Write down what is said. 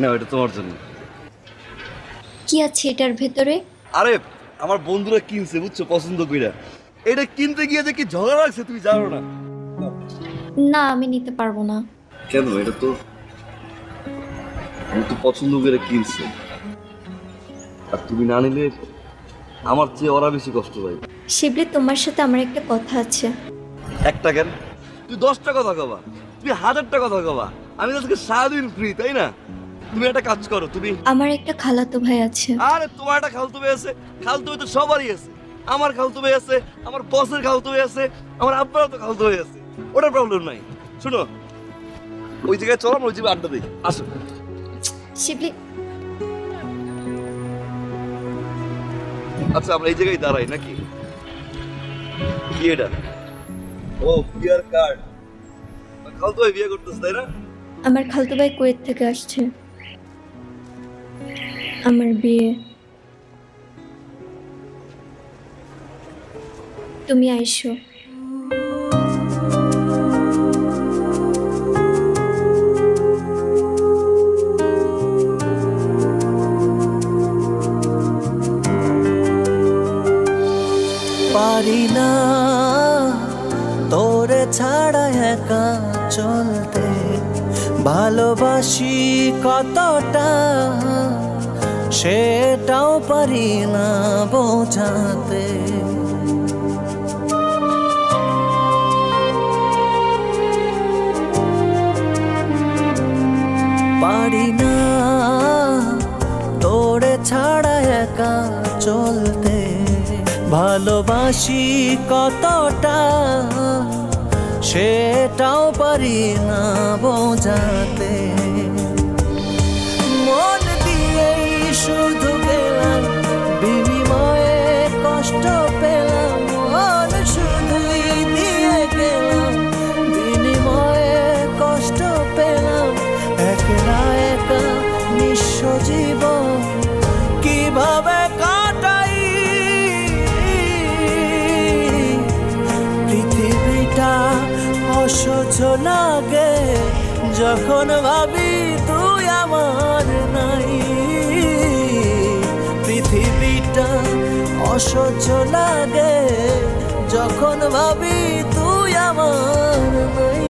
না, এটা তোমার জন্য। কি আছে এটার ভেতরে? আরে আমার বন্ধুরা কিনছে বুঝছো, পছন্দ কইরা। এটা কিনতে গিয়ে যে কি ঝগড়া লাগছে তুমি জানো না। না, আমি নিতে পারবো না। কেন? এটা তো আমি তো পছন্দ করে কিনছে, আর তুমি না নিলে আমার চেয়ে ওরা বেশি কষ্ট পাই। শিবলি, তোমার সাথে আমার একটা কথা আছে। একটা কেন, তুই 10টা কথা কবা, তুমি 1000টা কথা কবা, আমি আজকে সারাদিন ফ্রি, তাই না? তুমি একটা কাজ করো, তুমি আমার একটা খালাতো ভাই আছে। আরে তোমার একটা খালতো ভাই আছে, খালতো ভাই তো সবারই আছে। আমার খালতো ভাই আছে, আমার বসের খালতো ভাই আছে, আমার আব্বারও তো খালতো ভাই আছে, ওটার প্রবলেম নাই। শোনো, ওই জায়গায় চলো, আমরা ওই জায়গায় আড্ডা দিই, আসো। শিবলি, আচ্ছা আমরা এই জায়গায় দাঁড়াই নাকি? কি এটা? ও বিয়ার কার্ড। খালতো ভাই বিয়ে করতেছে তাই না? আমার খালাতো ভাই কুয়েত থেকে আসছে। আমার বিয়ে। তুমি আইসো। পারি না তোরে ছাড়া একা চলতে, ভালোবাসি কতটা সেটাও পারি না বোঝাতে। পারি না তোরে ছাড়া একা চলতে, ভালোবাসি কতটা সেটাও পারি না বোঝাতে। মন দিয়েই শুধু গেলাম, বিনিময়ে কষ্ট পেলাম। মন শুধুই দিয়ে গেলাম, বিনিময়ে কষ্ট পেলাম। একলা একা নিঃস্ব জীবন কিভাবে কাটাই, পৃথিবীটা অসহ্য লাগে যখন ভাবি তুই আমার নাই। পৃথিবীটা অসহ্য লাগে যখন ভাবি তুই আমার নাই।